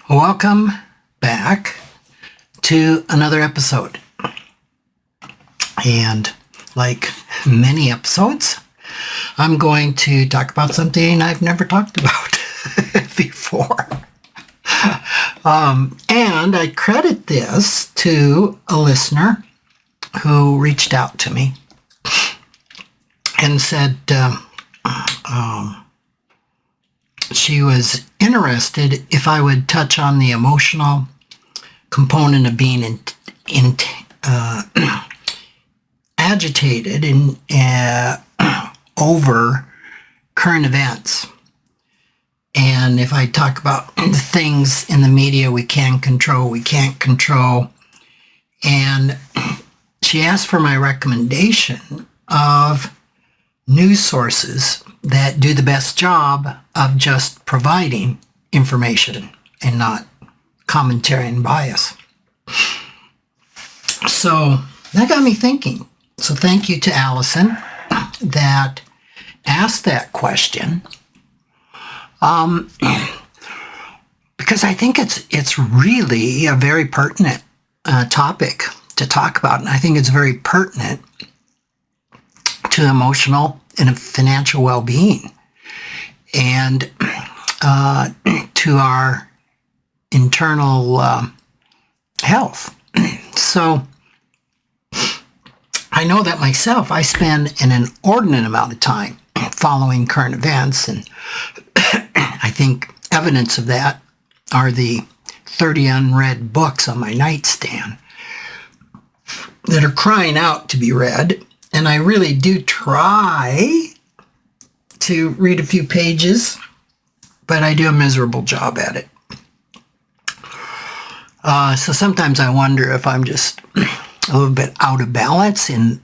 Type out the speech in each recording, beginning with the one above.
Welcome back to another episode. And like many episodes, I'm going to talk about something I've never talked about before. And I credit this to a listener who reached out to me and said she was interested if I would touch on the emotional component of being agitated over current events. And if I talk about the things in the media we can control, we can't control. And she asked for my recommendation of news sources that do the best job of just providing information and not commentary and bias. So that got me thinking. So thank you to Allison that asked that question. Because I think it's really a very pertinent topic to talk about. And I think it's very pertinent to emotional and financial well-being and to our internal health. So I know that myself, I spend an inordinate amount of time following current events, and I think evidence of that are the 30 unread books on my nightstand that are crying out to be read. And I really do try to read a few pages, but I do a miserable job at it. So sometimes I wonder if I'm just a little bit out of balance in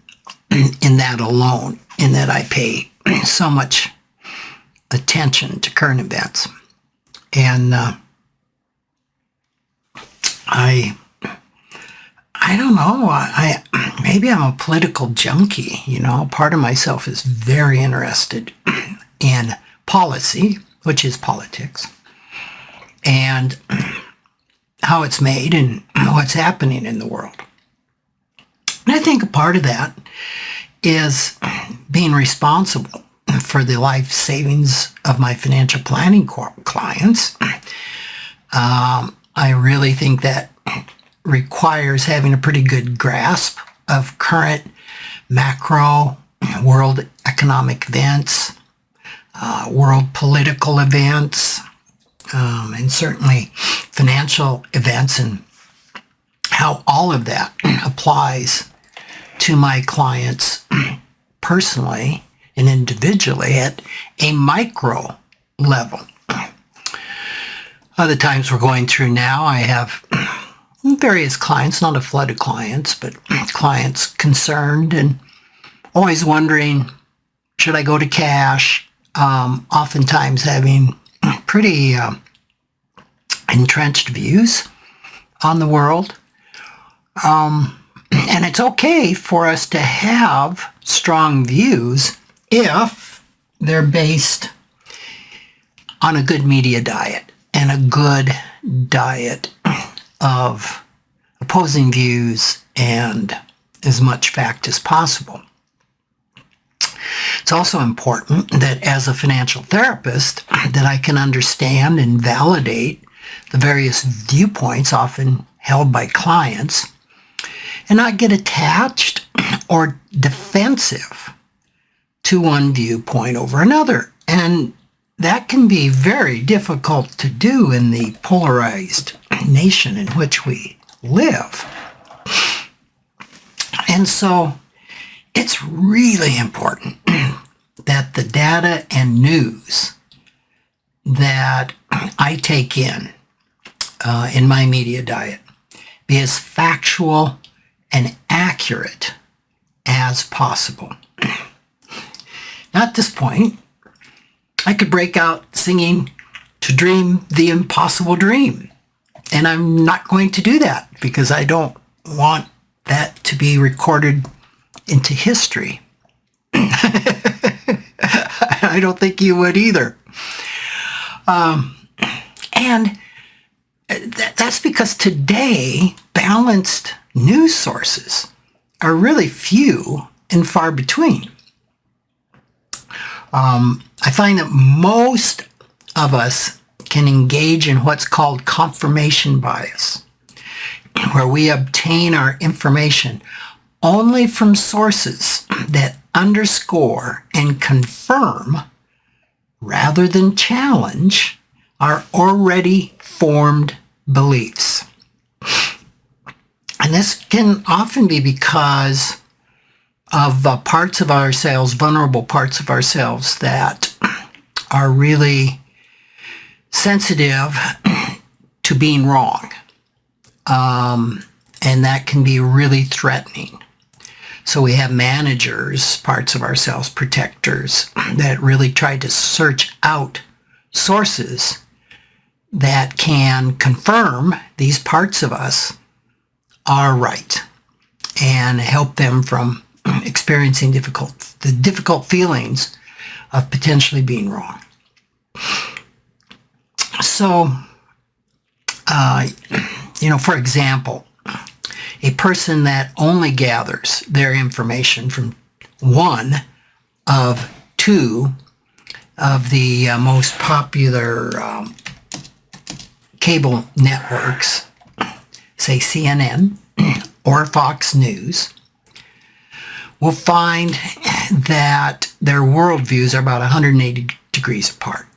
that alone, in that I pay so much attention to current events. And I don't know. Maybe I'm a political junkie. You know, part of myself is very interested in policy, which is politics, and how it's made and what's happening in the world. And I think a part of that is being responsible for the life savings of my financial planning clients. I really think that requires having a pretty good grasp of current macro world economic events, world political events, and certainly financial events, and how all of that applies to my clients personally and individually at a micro level. Other times we're going through now, I have various clients, not a flood of clients, but clients concerned and always wondering, should I go to cash? Oftentimes having pretty entrenched views on the world. And it's okay for us to have strong views if they're based on a good media diet and a good diet of opposing views and as much fact as possible. It's also important that as a financial therapist that I can understand and validate the various viewpoints often held by clients and not get attached or defensive to one viewpoint over another. And that can be very difficult to do in the polarized nation in which we live. And so it's really important that the data and news that I take in my media diet be as factual and accurate as possible. Now, at this point, I could break out singing "To Dream the Impossible Dream," and I'm not going to do that because I don't want that to be recorded into history. I don't think you would either. And That's because today balanced news sources are really few and far between. I find that most of us can engage in what's called confirmation bias, where we obtain our information only from sources that underscore and confirm rather than challenge our already formed beliefs. And this can often be because of parts of ourselves, vulnerable parts of ourselves that are really sensitive to being wrong. And that can be really threatening. So we have managers, parts of ourselves, protectors, that really try to search out sources that can confirm these parts of us are right and help them from experiencing the difficult feelings of potentially being wrong. So, for example, a person that only gathers their information from one of two of the most popular cable networks, say CNN or Fox News, will find that their worldviews are about 180 degrees apart.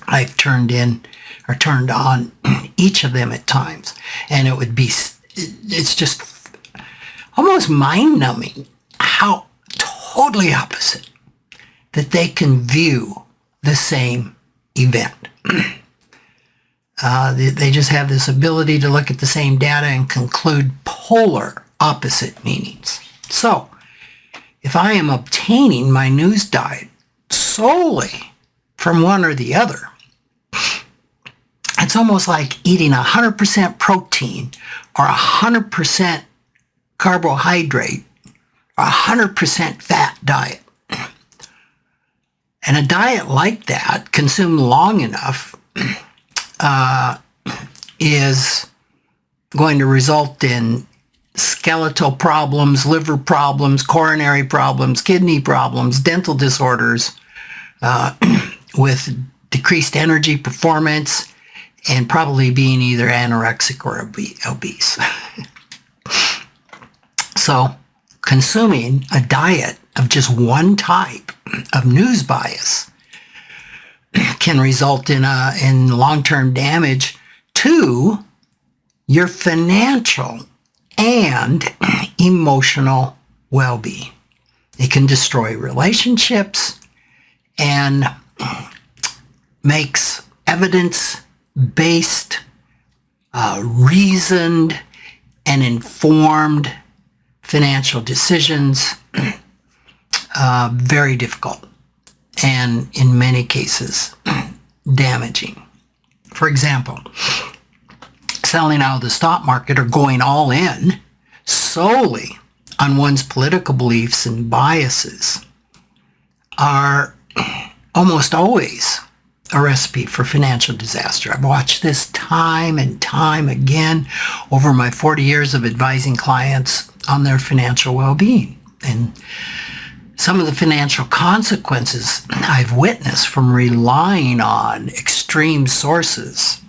I've turned on each of them at times, and it's just almost mind-numbing how totally opposite that they can view the same event. They just have this ability to look at the same data and conclude polar opposite meanings. So, if I am obtaining my news diet solely from one or the other, it's almost like eating 100% protein or 100% carbohydrate or 100% fat diet. And a diet like that, consumed long enough, is going to result in skeletal problems, liver problems, coronary problems, kidney problems, dental disorders, with decreased energy performance, and probably being either anorexic or obese. So, consuming a diet of just one type of news bias can result in long-term damage to your financial and emotional well-being. It can destroy relationships and makes evidence-based, reasoned, and informed financial decisions very difficult and, in many cases, damaging. For example, selling out of the stock market or going all in solely on one's political beliefs and biases are almost always a recipe for financial disaster. I've watched this time and time again over my 40 years of advising clients on their financial well-being. And some of the financial consequences I've witnessed from relying on extreme sources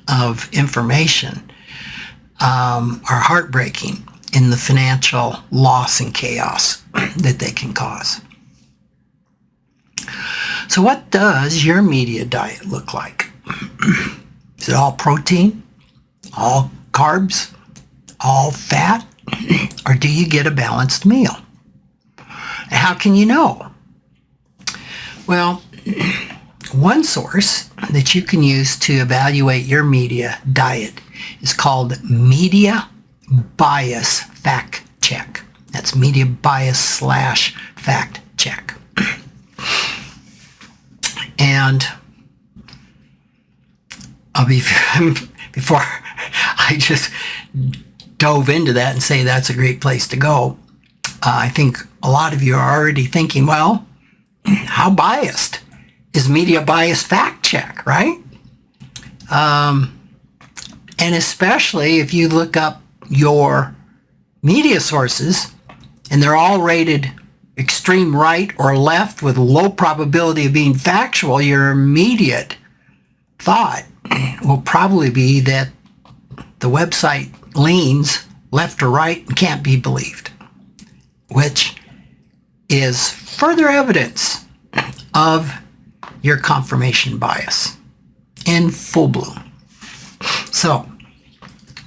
of information are heartbreaking in the financial loss and chaos that they can cause. So what does your media diet look like? Is it all protein, all carbs, all fat, or do you get a balanced meal? How can you know? Well, one source that you can use to evaluate your media diet is called Media Bias Fact Check. That's Media Bias / Fact Check. And before I just dove into that and say that's a great place to go, I think a lot of you are already thinking, well, how biased is Media Bias Fact Check, right? And especially if you look up your media sources and they're all rated extreme right or left with low probability of being factual, your immediate thought will probably be that the website leans left or right and can't be believed, which is further evidence of your confirmation bias in full bloom. So,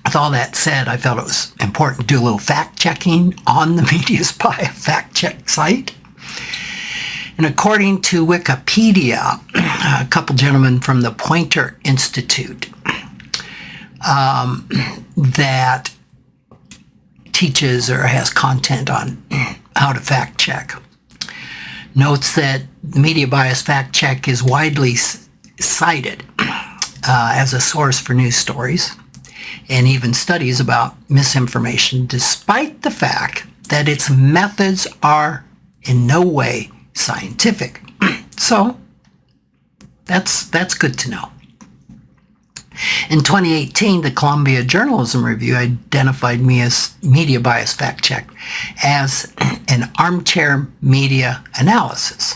with all that said, I felt it was important to do a little fact-checking on the Media's Bias fact-check site. And according to Wikipedia, a couple gentlemen from the Poynter Institute that teaches or has content on how to fact-check notes that the Media Bias fact-check is widely cited as a source for news stories and even studies about misinformation, despite the fact that its methods are in no way scientific. So that's good to know. In 2018, the Columbia Journalism Review identified Media Bias Fact Check as an armchair media analysis.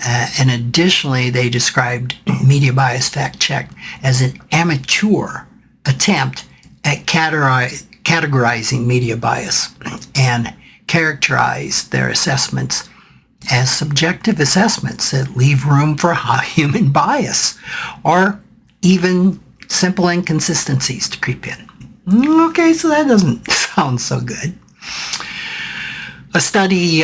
And additionally, they described Media Bias Fact Check as an amateur attempt at categorizing media bias and characterized their assessments as subjective assessments that leave room for human bias or even simple inconsistencies to creep in. Okay, so that doesn't sound so good. A study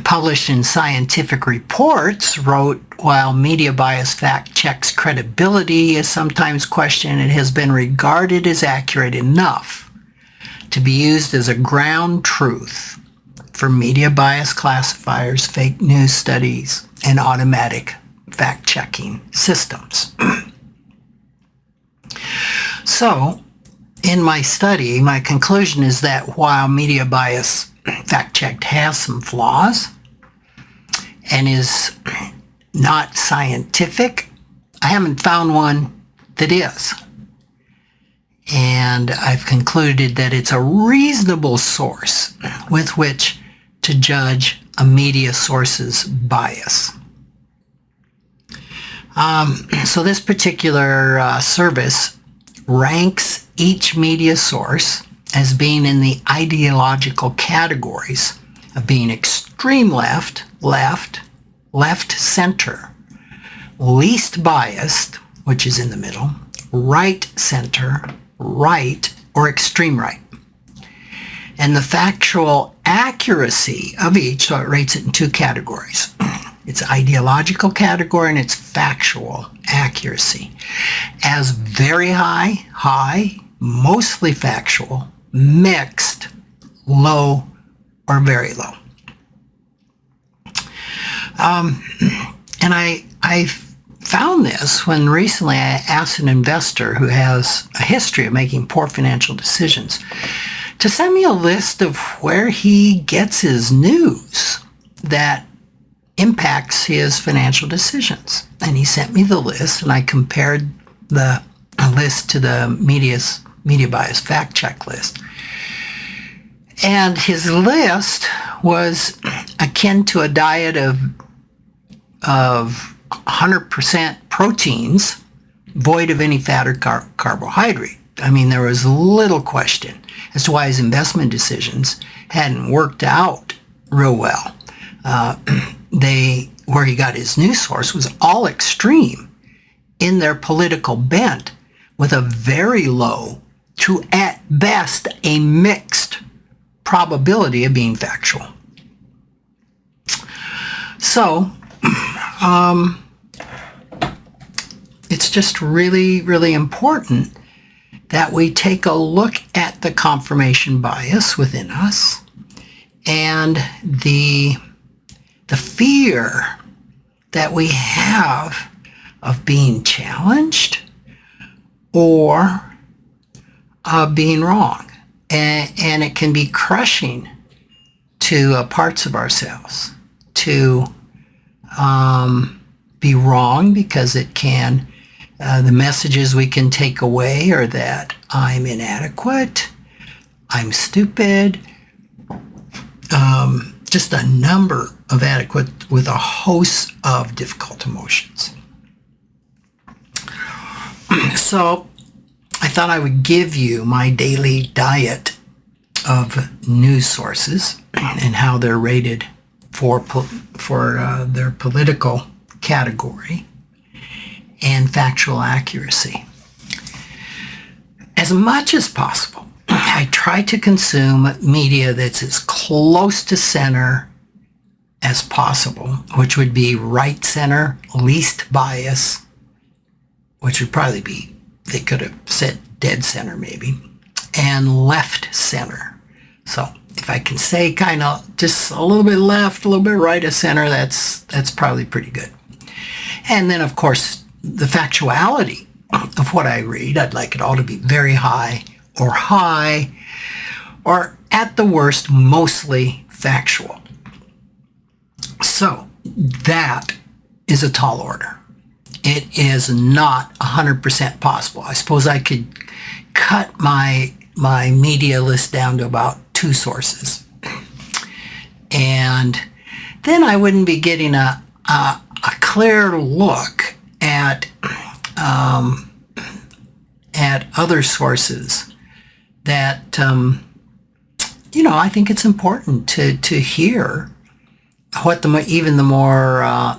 published in Scientific Reports wrote, while media bias fact checks credibility is sometimes questioned, it has been regarded as accurate enough to be used as a ground truth for media bias classifiers, fake news studies, and automatic fact-checking systems. So, in my study, my conclusion is that while media bias fact-checked has some flaws and is not scientific, I haven't found one that is. And I've concluded that it's a reasonable source with which to judge a media source's bias. So this particular service ranks each media source as being in the ideological categories of being extreme left, center, least biased, which is in the middle, right center, right, or extreme right. And the factual accuracy of each, so it rates it in two categories. Its ideological category and its factual accuracy as very high, mostly factual, mixed, low, or very low. And I found this when recently I asked an investor who has a history of making poor financial decisions to send me a list of where he gets his news that impacts his financial decisions. And he sent me the list, and I compared the list to the media bias fact check list. And his list was akin to a diet of 100% proteins, void of any fat or carbohydrate. I mean, there was little question as to why his investment decisions hadn't worked out real well. Where he got his news source was all extreme in their political bent, with a very low to at best a mixed probability of being factual. So, it's just really, really important that we take a look at the confirmation bias within us and the fear that we have of being challenged or of being wrong. And it can be crushing to parts of ourselves to be wrong, because it can The messages we can take away are that I'm inadequate, I'm stupid, just a number of adequate with a host of difficult emotions. So I thought I would give you my daily diet of news sources and how they're rated for their political category and factual accuracy. As much as possible, I try to consume media that's as close to center as possible, which would be right center, least bias, which would probably be, they could have said dead center maybe, and left center. So if I can say kind of just a little bit left, a little bit right of center, that's probably pretty good. And then of course, the factuality of what I read, I'd like it all to be very high, or at the worst, mostly factual. So that is a tall order. It is not 100% possible. I suppose I could cut my media list down to about 2 sources. And then I wouldn't be getting a clear look at other sources that, I think it's important to hear what even the more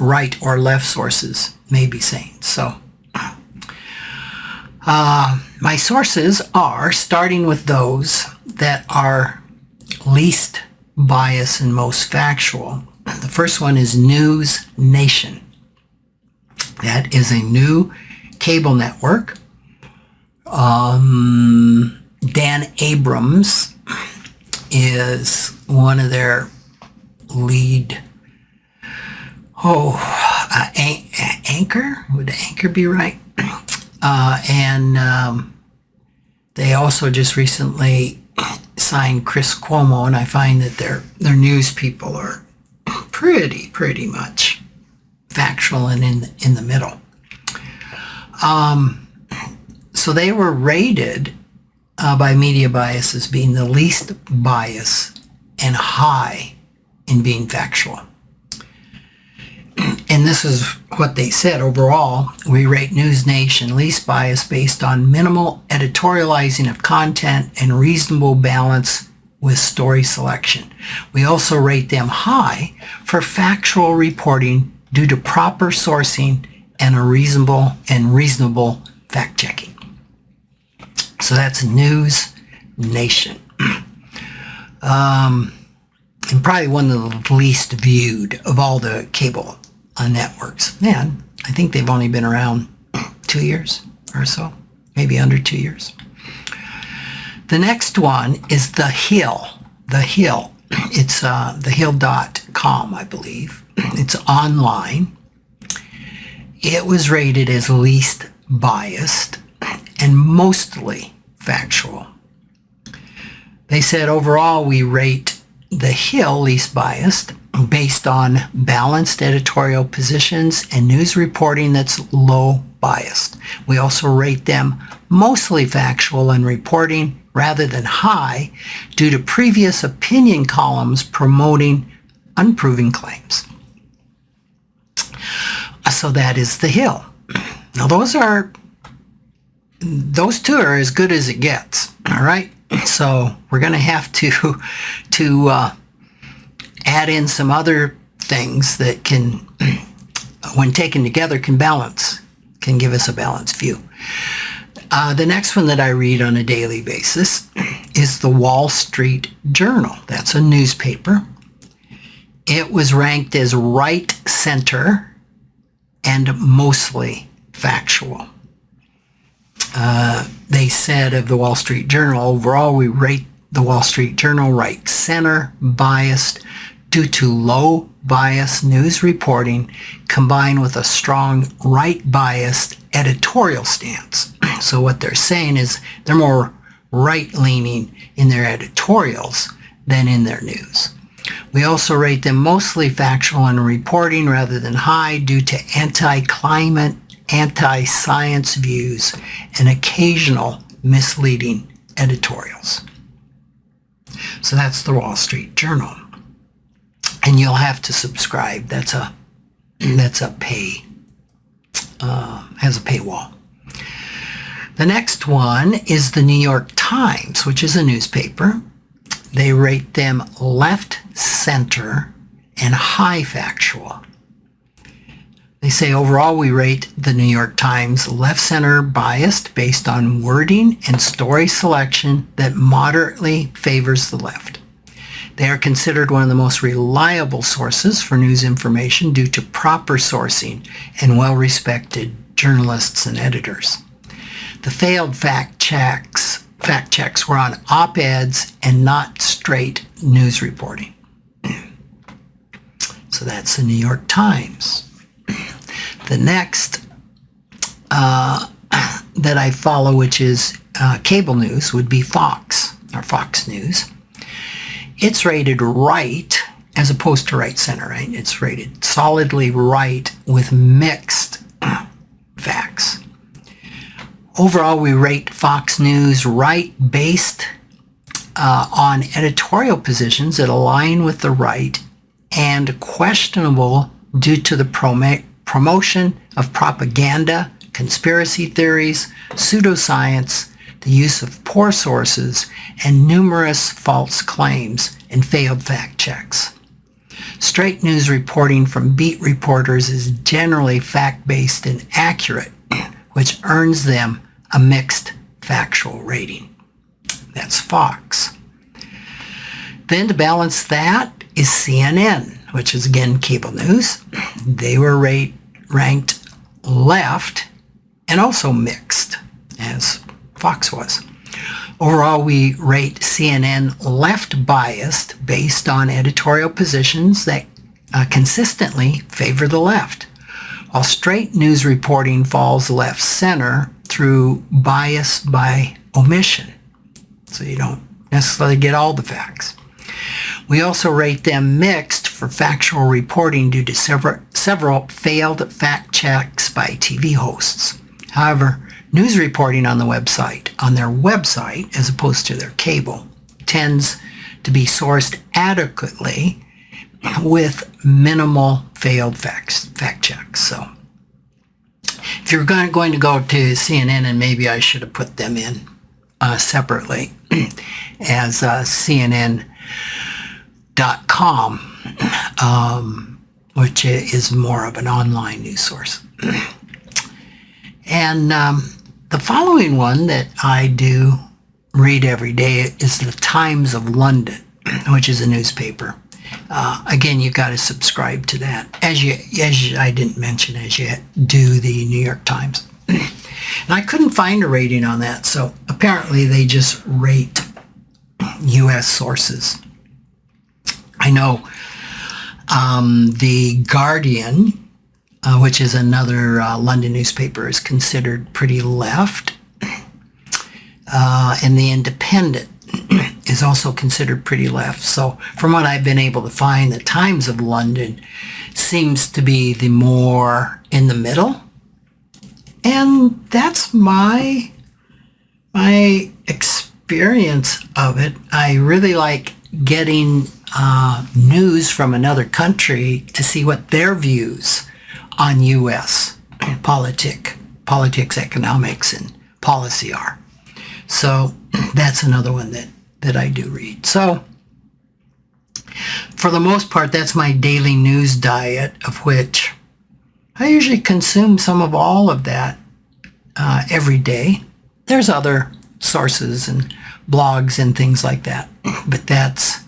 right or left sources may be saying. So my sources are, starting with those that are least biased and most factual. The first one is News Nation. That is a new cable network. Dan Abrams is one of their lead anchor. Would anchor be right? And they also just recently signed Chris Cuomo, and I find that their news people are pretty much factual and in the middle. So they were rated by Media Bias as being the least biased and high in being factual. And this is what they said. Overall, we rate News Nation least biased based on minimal editorializing of content and reasonable balance with story selection. We also rate them high for factual reporting due to proper sourcing and a reasonable fact-checking. So that's News Nation. And probably one of the least viewed of all the cable networks. Man, I think they've only been around 2 years or so, maybe under 2 years. The next one is The Hill. The Hill. It's thehill.com, I believe. It's online. It was rated as least biased and mostly factual. They said overall we rate The Hill least biased based on balanced editorial positions and news reporting that's low biased. We also rate them mostly factual in reporting rather than high due to previous opinion columns promoting unproven claims. So that is The Hill. Now those two are as good as it gets, all right? So we're going to have to add in some other things that can, when taken together, can give us a balanced view. The next one that I read on a daily basis is the Wall Street Journal. That's a newspaper. It was ranked as right center and mostly factual. They said of the Wall Street Journal, overall we rate the Wall Street Journal right center biased due to low bias news reporting combined with a strong right biased editorial stance. So what they're saying is they're more right leaning in their editorials than in their news. We also rate them mostly factual in reporting rather than high due to anti-climate anti-science views, and occasional misleading editorials. So that's the Wall Street Journal. And you'll have to subscribe. That's a pay, has a paywall. The next one is the New York Times, which is a newspaper. They rate them left, center, and high factual. They say overall we rate the New York Times left center biased based on wording and story selection that moderately favors the left. They are considered one of the most reliable sources for news information due to proper sourcing and well-respected journalists and editors. The failed fact checks were on op-eds and not straight news reporting. So that's the New York Times. The next that I follow, which is cable news, would be Fox, or Fox News. It's rated right as opposed to right center, right? It's rated solidly right with mixed facts. Overall, we rate Fox News right based on editorial positions that align with the right and questionable due to the promotion of propaganda, conspiracy theories, pseudoscience, the use of poor sources, and numerous false claims and failed fact checks. Straight news reporting from beat reporters is generally fact-based and accurate, which earns them a mixed factual rating. That's Fox. Then to balance that is CNN, which is again cable news. They were ranked left and also mixed, as Fox was. Overall, we rate CNN left biased based on editorial positions that consistently favor the left, while straight news reporting falls left center through bias by omission. So you don't necessarily get all the facts. We also rate them mixed for factual reporting due to several failed fact checks by TV hosts. However, news reporting on their website, as opposed to their cable, tends to be sourced adequately with minimal failed fact checks. So if you're going to go to CNN, and maybe I should have put them in separately as CNN.com, which is more of an online news source. And the following one that I do read every day is the Times of London, which is a newspaper. Again, you've got to subscribe to that, as I didn't mention, as you do the New York Times. And I couldn't find a rating on that, so apparently they just rate U.S. sources. I know the Guardian, which is another London newspaper, is considered pretty left. And the Independent is also considered pretty left. So from what I've been able to find, the Times of London seems to be the more in the middle. And that's my experience of it. I really like getting news from another country to see what their views on U.S. politics, economics, and policy are. So that's another one that I do read. So for the most part, that's my daily news diet, of which I usually consume some of all of that every day. There's other sources and blogs and things like that, but that's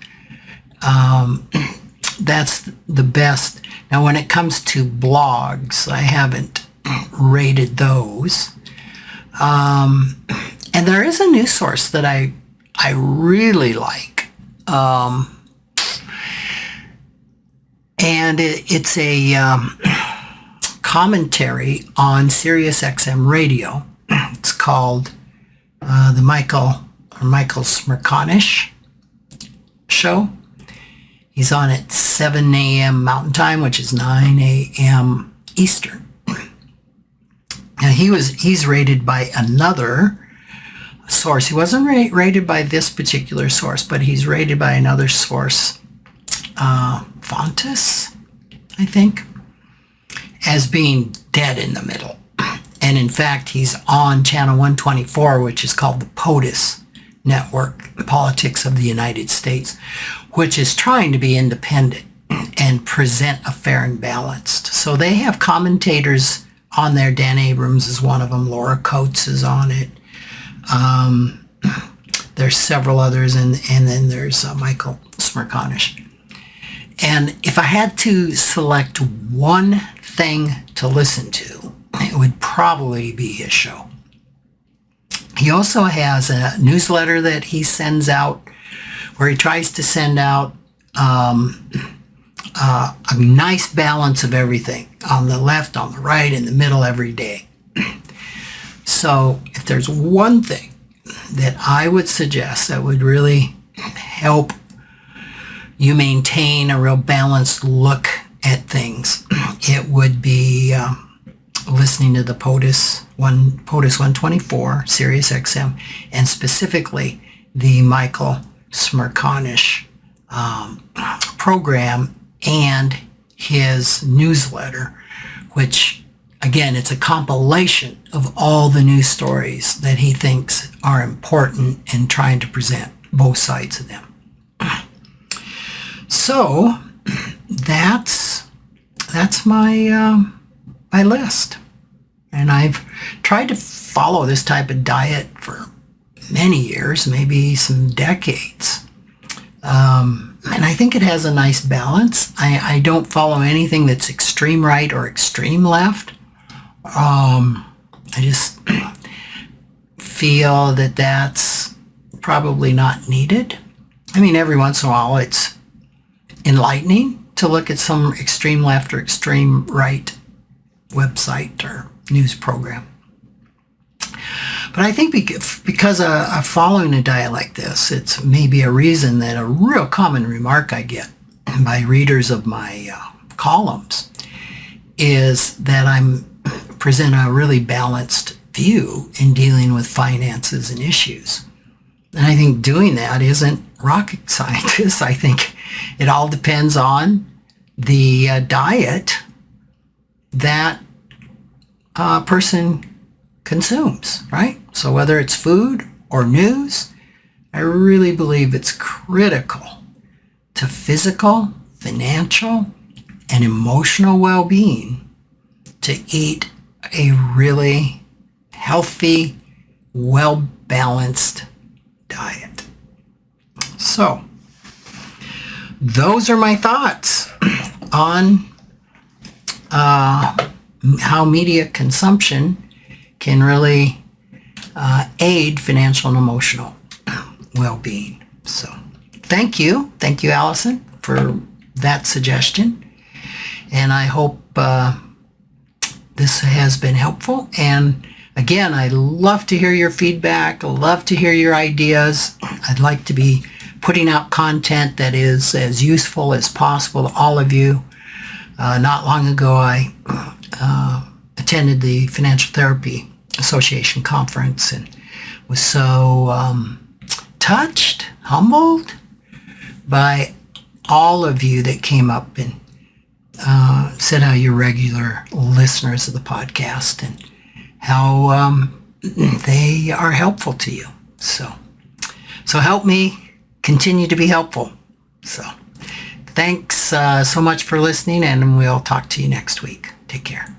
the best. Now, when it comes to blogs, I haven't rated those. And there is a news source that I really like. And it's a commentary on Sirius XM radio. It's called the Michael Smerconish Show. He's on at 7 a.m. Mountain Time, which is 9 a.m. Eastern. Now he's rated by another source. He wasn't rated by this particular source, but he's rated by another source, Fontes, I think, as being dead in the middle. And in fact, he's on channel 124, which is called the POTUS Network, Politics of the United States, which is trying to be independent and present a fair and balanced. So they have commentators on there. Dan Abrams is one of them. Laura Coates is on it. There's several others, and then there's Michael Smerconish. And if I had to select one thing to listen to, it would probably be his show. He also has a newsletter that he sends out where he tries to send out a nice balance of everything on the left, on the right, in the middle every day. So if there's one thing that I would suggest that would really help you maintain a real balanced look at things, it would be listening to the POTUS 124, Sirius XM, and specifically the Michael Smerconish program and his newsletter, which, again, it's a compilation of all the news stories that he thinks are important and trying to present both sides of them. So that's my my list, and I've tried to follow this type of diet for many years, maybe some decades, and I think it has a nice balance. I don't follow anything that's extreme right or extreme left. I just feel that that's probably not needed. I mean, every once in a while it's enlightening to look at some extreme left or extreme right website or news program. But I think because of following a diet like this, it's maybe a reason that a real common remark I get by readers of my columns is that I'm present a really balanced view in dealing with finances and issues. And I think doing that isn't rocket science. I think it all depends on the diet that a person consumes, right? So whether it's food or news, I really believe it's critical to physical, financial, and emotional well-being to eat a really healthy, well-balanced diet. So those are my thoughts on how media consumption can really aid financial and emotional well-being. So thank you, Allison, for that suggestion, and I hope this has been helpful. And again, I love to hear your feedback. I love to hear your ideas. I'd like to be putting out content that is as useful as possible to all of you. Not long ago, I attended the Financial Therapy Association conference and was so touched, humbled by all of you that came up and said how you're regular listeners of the podcast and how they are helpful to you. So help me continue to be helpful. So thanks so much for listening, and we'll talk to you next week. Take care.